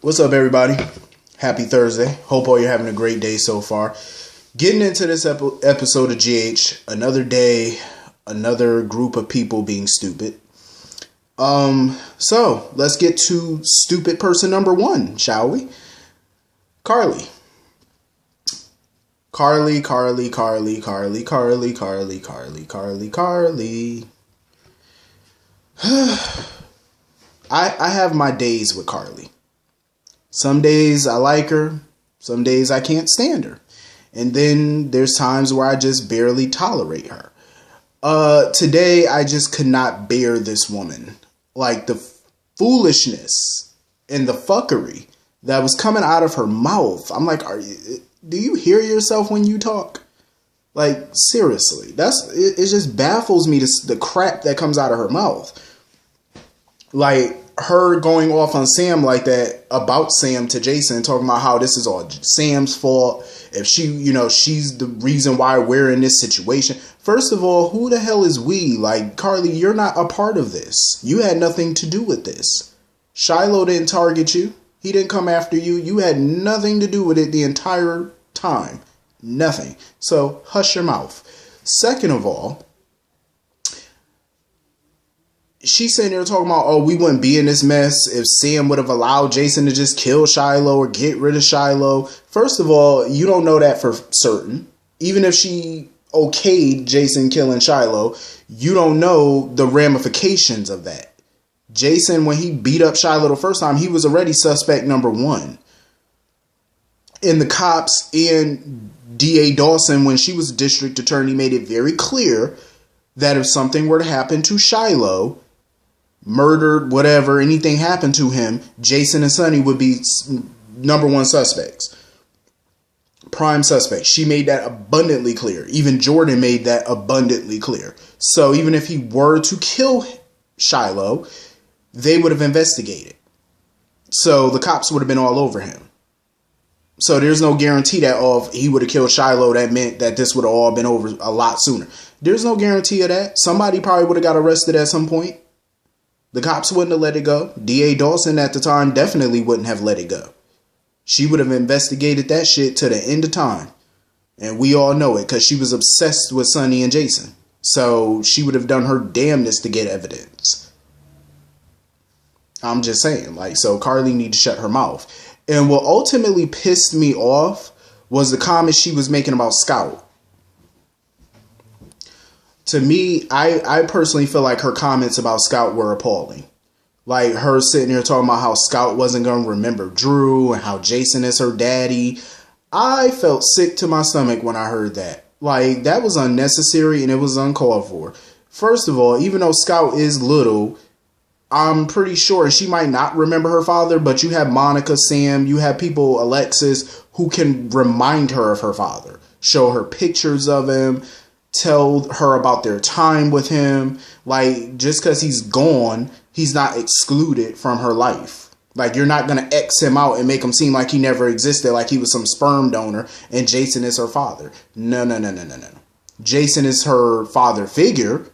What's up, everybody? Happy Thursday. Hope all you're having a great day so far. Getting into this episode of GH, another day, another group of people being stupid. So let's get to stupid person number one, shall we? Carly. Carly. I have my days with Carly. Some days I like her, some days I can't stand her. And then there's times where I just barely tolerate her. Today I just could not bear this woman. Like the foolishness and the fuckery that was coming out of her mouth. I'm like, do you hear yourself when you talk? Like, seriously, it just baffles me, the crap that comes out of her mouth. Like, her going off on Sam like that about Sam to Jason, talking about how this is all Sam's fault. If she's the reason why we're in this situation. First of all, who the hell is we? Like, Carly, you're not a part of this. You had nothing to do with this. Shiloh didn't target you. He didn't come after you. You had nothing to do with it the entire time. Nothing. So, hush your mouth. Second of all, she's sitting there talking about, we wouldn't be in this mess if Sam would have allowed Jason to just kill Shiloh or get rid of Shiloh. First of all, you don't know that for certain. Even if she okayed Jason killing Shiloh, you don't know the ramifications of that. Jason, when he beat up Shiloh the first time, he was already suspect number one. And the cops and D.A. Dawson, when she was district attorney, made it very clear that if something were to happen to Shiloh, murdered, whatever, anything happened to him, Jason and Sonny would be number one suspects. Prime suspects. She made that abundantly clear. Even Jordan made that abundantly clear. So even if he were to kill Shiloh, they would have investigated. So the cops would have been all over him. So there's no guarantee that if he would have killed Shiloh, that meant that this would have all been over a lot sooner. There's no guarantee of that. Somebody probably would have got arrested at some point. The cops wouldn't have let it go. D.A. Dawson at the time definitely wouldn't have let it go. She would have investigated that shit to the end of time. And we all know it because she was obsessed with Sonny and Jason. So she would have done her damnedest to get evidence. I'm just saying, so Carly need to shut her mouth. And what ultimately pissed me off was the comments she was making about Scout. To me, I personally feel like her comments about Scout were appalling. Like her sitting here talking about how Scout wasn't going to remember Drew and how Jason is her daddy. I felt sick to my stomach when I heard that. Like, that was unnecessary and it was uncalled for. First of all, even though Scout is little, I'm pretty sure she might not remember her father, but you have Monica, Sam, you have people, Alexis, who can remind her of her father. Show her pictures of him. Tell her about their time with him. Like, just because he's gone, he's not excluded from her life. Like, you're not going to X him out and make him seem like he never existed, like he was some sperm donor and Jason is her father. No. Jason is her father figure,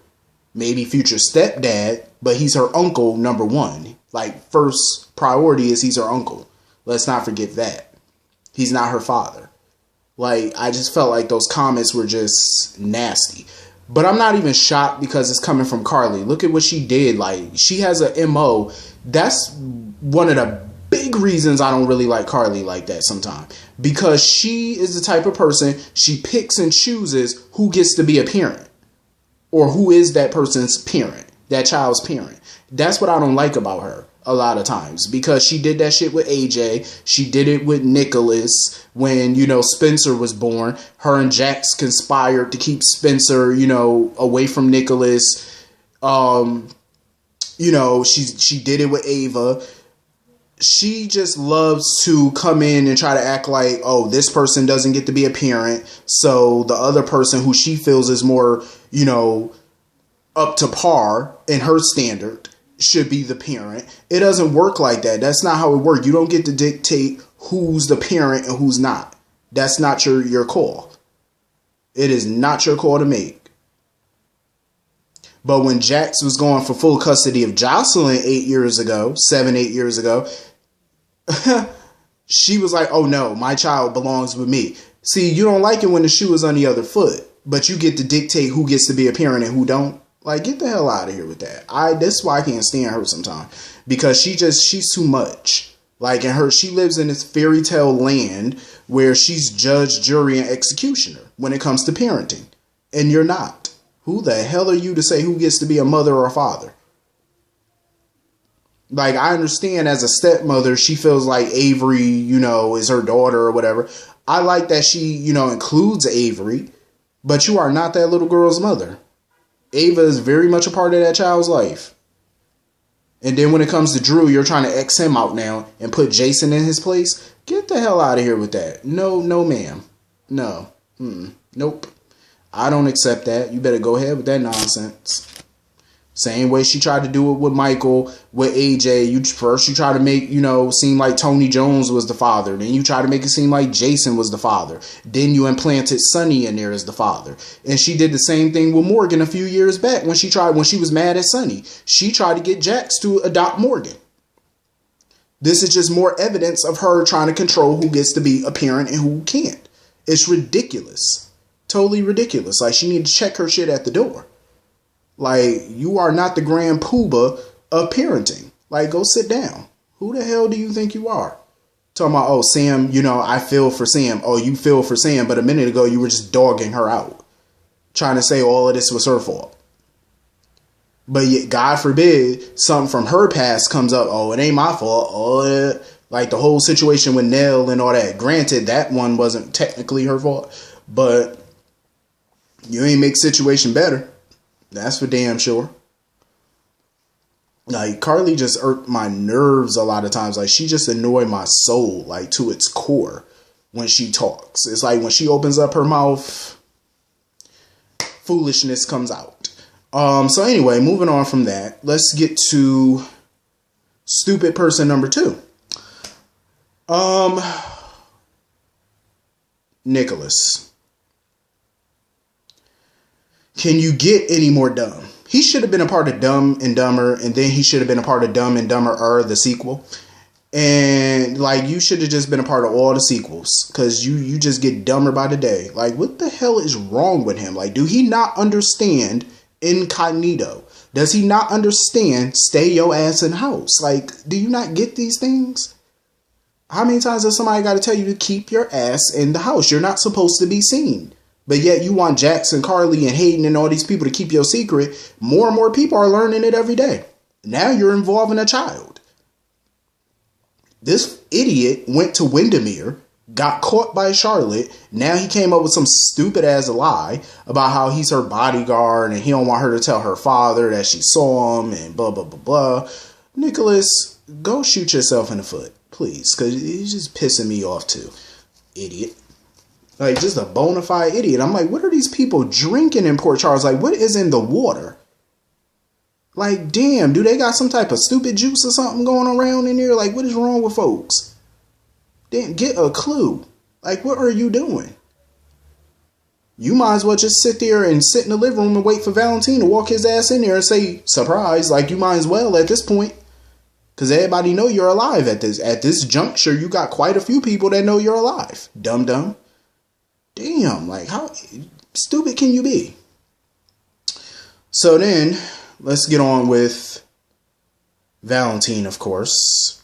maybe future stepdad, but he's her uncle, number one. Like, first priority is he's her uncle. Let's not forget that. He's not her father. Like, I just felt like those comments were just nasty. But I'm not even shocked because it's coming from Carly. Look at what she did. Like, she has a MO. That's one of the big reasons I don't really like Carly like that sometimes. Because she is the type of person, she picks and chooses who gets to be a parent. Or who is that person's parent. That child's parent. That's what I don't like about her. A lot of times, because she did that shit with AJ. She did it with Nikolas when, Spencer was born. Her and Jax conspired to keep Spencer, away from Nikolas. She did it with Ava. She just loves to come in and try to act like, this person doesn't get to be a parent. So the other person who she feels is more, up to par in her standard should be the parent. It doesn't work like that. That's not how it works. You don't get to dictate who's the parent and who's not. That's not your call. It is not your call to make. But when Jax was going for full custody of Jocelyn 8 years ago, 8 years ago, She was like, oh no, my child belongs with me. See, you don't like it when the shoe is on the other foot, but you get to dictate who gets to be a parent and who don't. Like, get the hell out of here with that. That's why I can't stand her sometimes. Because she's too much. Like, she lives in this fairy tale land where she's judge, jury, and executioner when it comes to parenting. And you're not. Who the hell are you to say who gets to be a mother or a father? Like, I understand as a stepmother, she feels like Avery, is her daughter or whatever. I like that she, includes Avery, but you are not that little girl's mother. Ava is very much a part of that child's life. And then when it comes to Drew, you're trying to X him out now and put Jason in his place. Get the hell out of here with that. No, ma'am. No. Nope. I don't accept that. You better go ahead with that nonsense. Same way she tried to do it with Michael, with AJ. You try to make, seem like Tony Jones was the father. Then you try to make it seem like Jason was the father. Then you implanted Sonny in there as the father. And she did the same thing with Morgan a few years back when she was mad at Sonny. She tried to get Jax to adopt Morgan. This is just more evidence of her trying to control who gets to be a parent and who can't. It's ridiculous. Totally ridiculous. Like, she need to check her shit at the door. Like, you are not the grand poobah of parenting. Like, go sit down. Who the hell do you think you are? Talking about, oh, Sam, I feel for Sam. Oh, you feel for Sam, but a minute ago you were just dogging her out. Trying to say all of this was her fault. But yet, God forbid, something from her past comes up. Oh, it ain't my fault. Oh, like the whole situation with Nell and all that. Granted, that one wasn't technically her fault. But you ain't make the situation better. That's for damn sure. Like, Carly just irked my nerves a lot of times. Like, she just annoyed my soul, like, to its core when she talks. It's like when she opens up her mouth, foolishness comes out. So anyway, moving on from that, let's get to stupid person number 2. Nikolas. Can you get any more dumb? He should have been a part of Dumb and Dumber, and then he should have been a part of Dumb and Dumber, the sequel. And, like, you should have just been a part of all the sequels, because you just get dumber by the day. Like, what the hell is wrong with him? Like, do he not understand incognito? Does he not understand stay your ass in the house? Like, do you not get these things? How many times has somebody got to tell you to keep your ass in the house? You're not supposed to be seen. But yet you want Jackson, Carly, and Hayden and all these people to keep your secret. More and more people are learning it every day. Now you're involving a child. This idiot went to Windermere, got caught by Charlotte. Now he came up with some stupid ass lie about how he's her bodyguard and he don't want her to tell her father that she saw him and blah, blah, blah, blah. Nikolas, go shoot yourself in the foot, please, because he's just pissing me off too. Idiot. Like, just a bona fide idiot. I'm like, what are these people drinking in Port Charles? Like, what is in the water? Like, damn, do they got some type of stupid juice or something going around in there? Like, what is wrong with folks? Damn, get a clue. Like, what are you doing? You might as well just sit there and sit in the living room and wait for Valentin to walk his ass in there and say, surprise. Like, you might as well at this point. Because everybody know you're alive at this juncture. You got quite a few people that know you're alive. Dum-dum. Damn, like, how stupid can you be? So then, let's get on with Valentin, of course.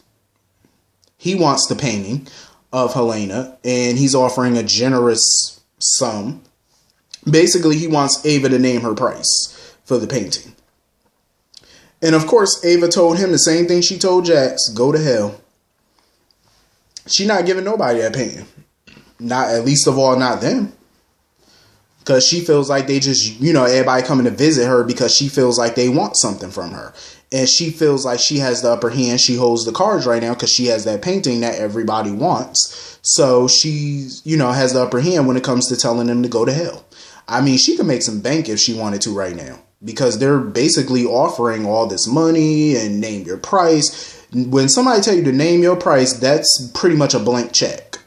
He wants the painting of Helena, and he's offering a generous sum. Basically, he wants Ava to name her price for the painting. And of course, Ava told him the same thing she told Jax, go to hell. She not giving nobody that painting. Not, at least of all, not them. Because she feels like they just, everybody coming to visit her because she feels like they want something from her. And she feels like she has the upper hand. She holds the cards right now because she has that painting that everybody wants. So she, has the upper hand when it comes to telling them to go to hell. I mean, she could make some bank if she wanted to right now. Because they're basically offering all this money and name your price. When somebody tell you to name your price, that's pretty much a blank check.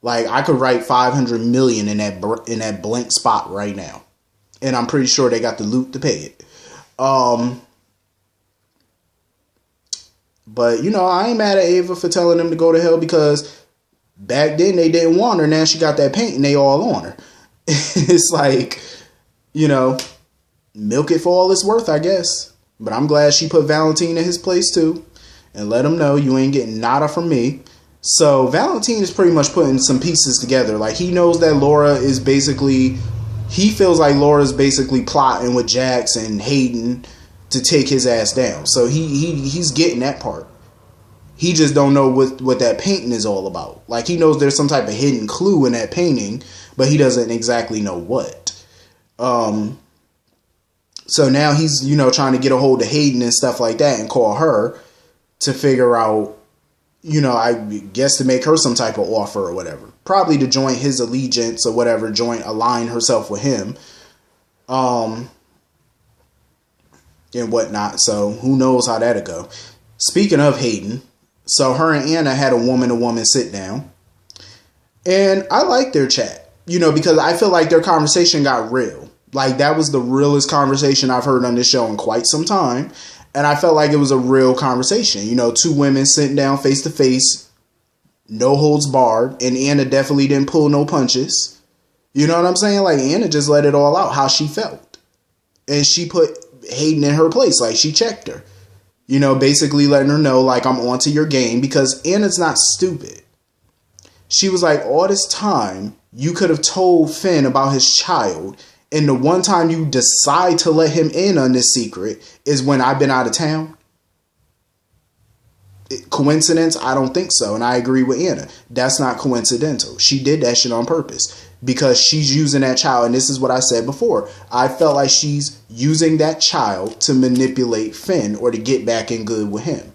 Like, I could write 500 million in that blank spot right now. And I'm pretty sure they got the loot to pay it. But, I ain't mad at Ava for telling them to go to hell, because back then they didn't want her. Now she got that paint and they all on her. It's like, milk it for all it's worth, I guess. But I'm glad she put Valentin in his place too, and let him know you ain't getting nada from me. So Valentin is pretty much putting some pieces together. Like, he knows that he feels like Laura's basically plotting with Jax and Hayden to take his ass down. So he's getting that part. He just don't know what that painting is all about. Like, he knows there's some type of hidden clue in that painting, but he doesn't exactly know what. So now he's, trying to get a hold of Hayden and stuff like that and call her to figure out, I guess to make her some type of offer or whatever. Probably to join his allegiance or whatever, align herself with him. And whatnot. So who knows how that'll go. Speaking of Hayden, so her and Anna had a woman-to-woman sit down. And I liked their chat, because I feel like their conversation got real. Like, that was the realest conversation I've heard on this show in quite some time. And I felt like it was a real conversation. Two women sitting down face to face, no holds barred. And Anna definitely didn't pull no punches. You know what I'm saying? Like, Anna just let it all out how she felt. And she put Hayden in her place. Like, she checked her. Basically letting her know, like, I'm onto your game, because Anna's not stupid. She was like, all this time, you could have told Finn about his child, and the one time you decide to let him in on this secret is when I've been out of town. Coincidence? I don't think so. And I agree with Anna. That's not coincidental. She did that shit on purpose, because she's using that child. And this is what I said before. I felt like she's using that child to manipulate Finn or to get back in good with him.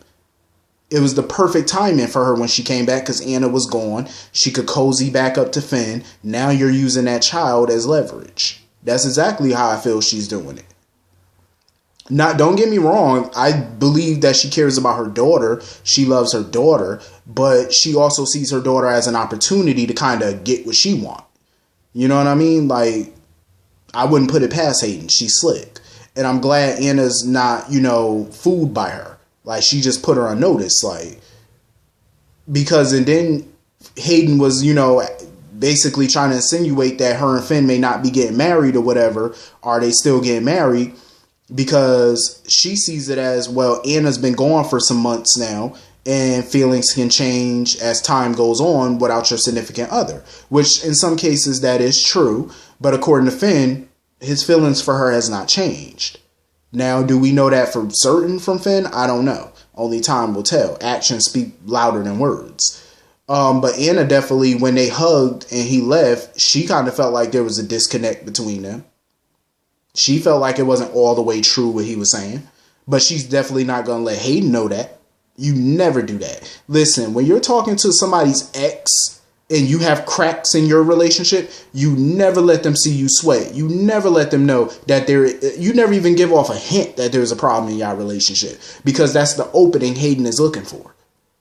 It was the perfect timing for her when she came back, because Anna was gone. She could cozy back up to Finn. Now you're using that child as leverage. That's exactly how I feel she's doing it. Don't get me wrong. I believe that she cares about her daughter. She loves her daughter, but she also sees her daughter as an opportunity to kind of get what she wants. You know what I mean? Like, I wouldn't put it past Hayden. She's slick. And I'm glad Anna's not, fooled by her. Like, she just put her on notice. Like, because, and then Hayden was, basically trying to insinuate that her and Finn may not be getting married or whatever. Are they still getting married? Because she sees it as, well, Anna's been gone for some months now, and feelings can change as time goes on without your significant other. Which in some cases that is true. But according to Finn, his feelings for her has not changed. Now, do we know that for certain from Finn? I don't know. Only time will tell. Actions speak louder than words. But Anna definitely, when they hugged and he left, she kind of felt like there was a disconnect between them. She felt like it wasn't all the way true what he was saying. But she's definitely not going to let Hayden know that. You never do that. Listen, when you're talking to somebody's ex and you have cracks in your relationship, you never let them see you sweat. You never let them know that you never even give off a hint that there's a problem in your relationship, because that's the opening Hayden is looking for.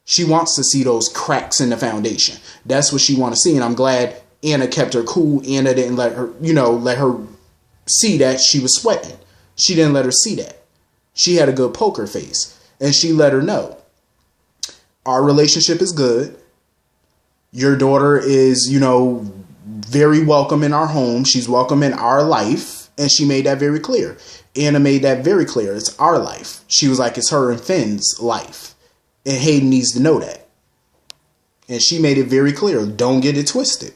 She wants to see those cracks in the foundation. That's what she wants to see. And I'm glad Anna kept her cool. Anna didn't let her see that she was sweating. She didn't let her see that. She had a good poker face. And she let her know, our relationship is good. Your daughter is, very welcome in our home. She's welcome in our life. And she made that very clear. Anna made that very clear. It's our life. She was like, it's her and Finn's life. And Hayden needs to know that. And she made it very clear. Don't get it twisted.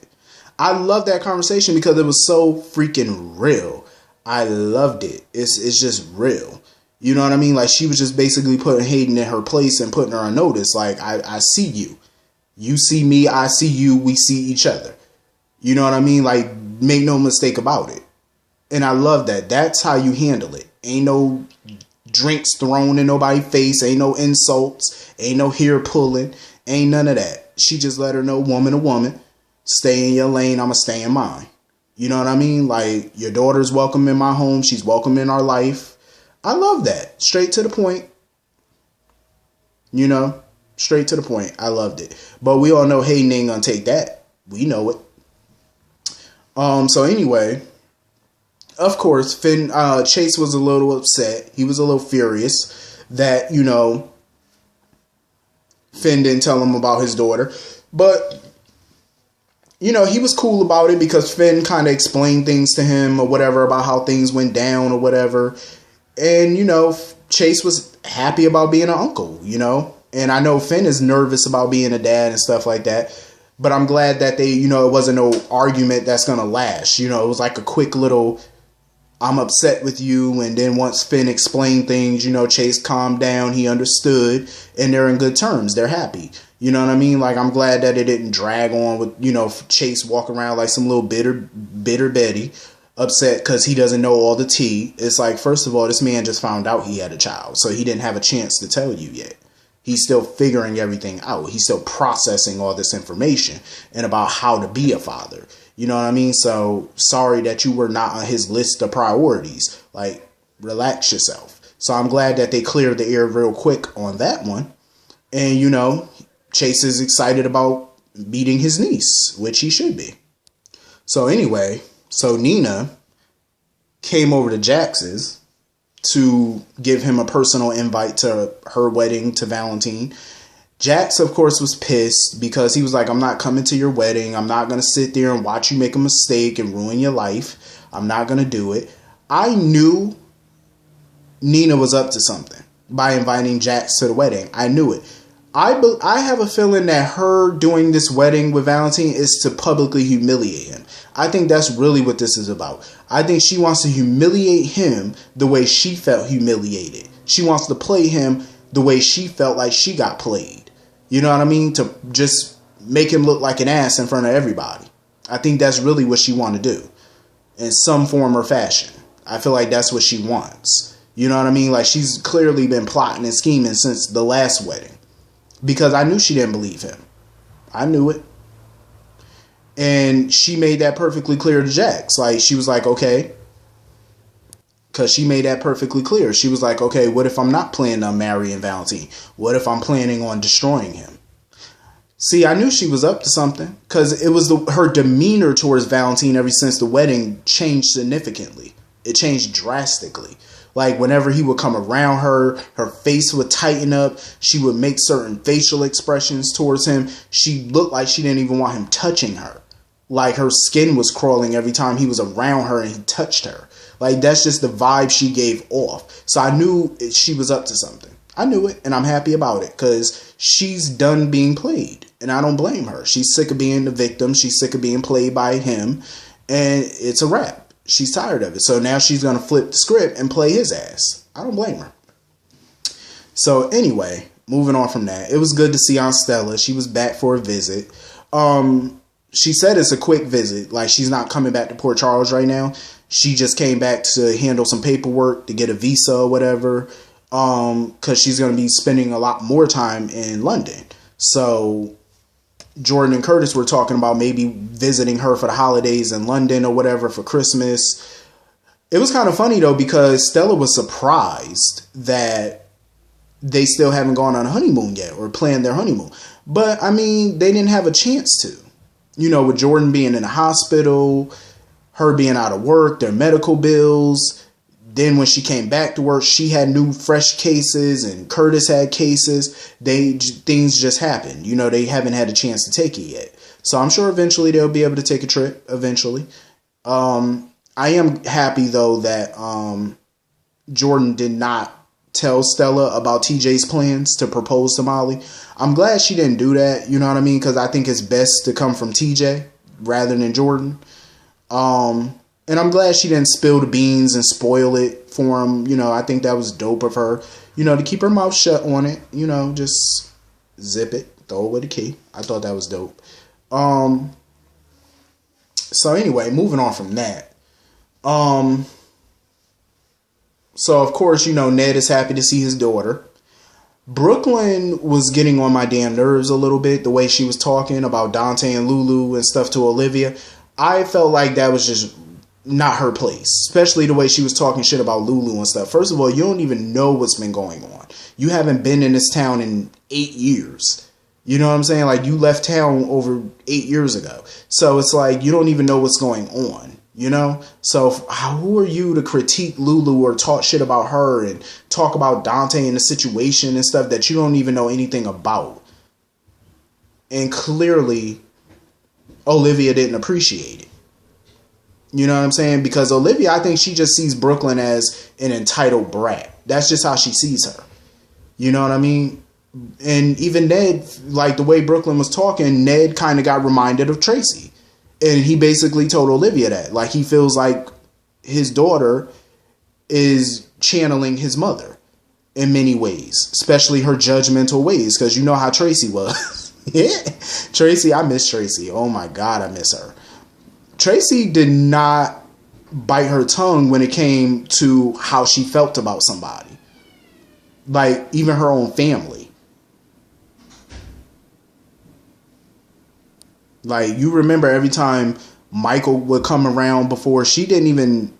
I love that conversation because it was so freaking real. I loved it. It's just real. You know what I mean? Like, she was just basically putting Hayden in her place and putting her on notice. Like, I see you. You see me. I see you. We see each other. You know what I mean? Like, make no mistake about it. And I love that. That's how you handle it. Ain't no drinks thrown in nobody's face. Ain't no insults. Ain't no hair pulling. Ain't none of that. She just let her know, woman to woman, stay in your lane. I'ma stay in mine. You know what I mean? Like, your daughter's welcome in my home. She's welcome in our life. I love that. Straight to the point. Straight to the point. I loved it. But we all know Hayden ain't gonna take that. We know it. So anyway, of course, Chase was a little upset. He was a little furious that, Finn didn't tell him about his daughter. But, you know, he was cool about it because Finn kind of explained things to him or whatever about how things went down or whatever. And, you know, Chase was happy about being an uncle, you know. And I know Finn is nervous about being a dad and stuff like that. But I'm glad that they, you know, it wasn't no argument that's going to last. You know, it was like a quick little, I'm upset with you. And then once Finn explained things, you know, Chase calmed down. He understood. And they're in good terms. They're happy. You know what I mean? Like, I'm glad that it didn't drag on with, you know, Chase walking around like some little bitter Betty, upset because he doesn't know all the tea. It's like, first of all, this man just found out he had a child. So he didn't have a chance to tell you yet. He's still figuring everything out. He's still processing all this information and about how to be a father. You know what I mean? So sorry that you were not on his list of priorities. Like, relax yourself. So I'm glad that they cleared the air real quick on that one. And, you know, Chase is excited about meeting his niece, which he should be. So anyway, so Nina came over to Jax's to give him a personal invite to her wedding to Valentin. Jax, of course, was pissed because he was like, I'm not coming to your wedding. I'm not going to sit there and watch you make a mistake and ruin your life. I'm not going to do it. I knew Nina was up to something by inviting Jax to the wedding. I knew it. I have a feeling that her doing this wedding with Valentin is to publicly humiliate him. I think that's really what this is about. I think she wants to humiliate him the way she felt humiliated. She wants to play him the way she felt like she got played. You know what I mean? To just make him look like an ass in front of everybody. I think that's really what she wants to do. In some form or fashion. I feel like that's what she wants. You know what I mean? Like, she's clearly been plotting and scheming since the last wedding. Because I knew she didn't believe him. I knew it. And she made that perfectly clear to Jax. Like, she was like, okay. Because she made that perfectly clear. She was like, okay, what if I'm not planning on marrying Valentin? What if I'm planning on destroying him? See, I knew she was up to something. Because it was her demeanor towards Valentin ever since the wedding changed significantly. It changed drastically. Like, whenever he would come around her, her face would tighten up. She would make certain facial expressions towards him. She looked like she didn't even want him touching her. Like, her skin was crawling every time he was around her and he touched her. Like, that's just the vibe she gave off. So I knew she was up to something. I knew it, and I'm happy about it, because she's done being played, and I don't blame her. She's sick of being the victim. She's sick of being played by him, and it's a wrap. She's tired of it. So now she's going to flip the script and play his ass. I don't blame her. So anyway, moving on from that. It was good to see Aunt Stella. She was back for a visit. She said it's a quick visit. Like, she's not coming back to Port Charles right now. She just came back to handle some paperwork to get a visa or whatever. Because she's going to be spending a lot more time in London. So Jordan and Curtis were talking about maybe visiting her for the holidays in London or whatever for Christmas. It was kind of funny, though, because Stella was surprised that they still haven't gone on a honeymoon yet or planned their honeymoon. But, I mean, they didn't have a chance to. You know, with Jordan being in the hospital, her being out of work, their medical bills. Then when she came back to work, she had new fresh cases and Curtis had cases. Things just happened. You know, they haven't had a chance to take it yet. So I'm sure eventually they'll be able to take a trip eventually. I am happy, though, that Jordan did not tell Stella about TJ's plans to propose to Molly. I'm glad she didn't do that. You know what I mean? Because I think it's best to come from TJ rather than Jordan. And I'm glad she didn't spill the beans and spoil it for him. You know, I think that was dope of her, you know, to keep her mouth shut on it. You know, just zip it, throw away the key. I thought that was dope. So anyway, moving on from that. So of course, you know, Ned is happy to see his daughter. Brooklyn was getting on my damn nerves a little bit. The way she was talking about Dante and Lulu and stuff to Olivia. I felt like that was just not her place, especially the way she was talking shit about Lulu and stuff. First of all, you don't even know what's been going on. You haven't been in this town in 8 years. You know what I'm saying? Like, you left town over 8 years ago. So it's like, you don't even know what's going on, you know? So who are you to critique Lulu or talk shit about her and talk about Dante and the situation and stuff that you don't even know anything about? And clearly, Olivia didn't appreciate it. You know what I'm saying? Because Olivia, I think she just sees Brooklyn as an entitled brat. That's just how she sees her. You know what I mean? And even Ned, like the way Brooklyn was talking, Ned kind of got reminded of Tracy. And he basically told Olivia that. Like, he feels like his daughter is channeling his mother in many ways, especially her judgmental ways, because you know how Tracy was. Yeah. Tracy, I miss Tracy. Oh my God, I miss her. Tracy did not bite her tongue when it came to how she felt about somebody. Like, even her own family. Like, you remember every time Michael would come around before, she didn't even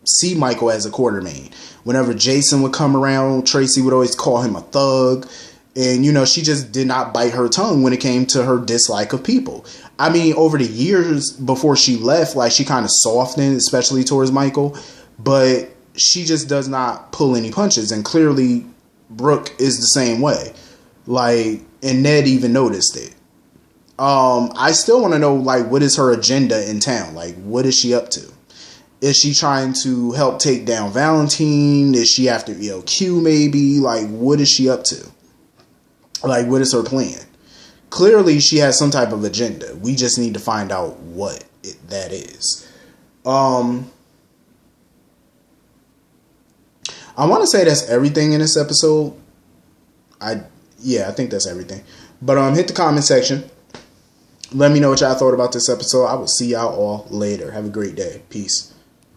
see Michael as a Quartermain. Whenever Jason would come around, Tracy would always call him a thug. And, you know, she just did not bite her tongue when it came to her dislike of people. I mean, over the years before she left, like, she kind of softened, especially towards Michael. But she just does not pull any punches. And clearly, Brooke is the same way. Like, and Ned even noticed it. I still want to know, like, what is her agenda in town? Like, what is she up to? Is she trying to help take down Valentin? Is she after ELQ maybe? Like, what is she up to? Like, what is her plan? Clearly, she has some type of agenda. We just need to find out what that is. I want to say that's everything in this episode. I think that's everything. But hit the comment section. Let me know what y'all thought about this episode. I will see y'all all later. Have a great day. Peace.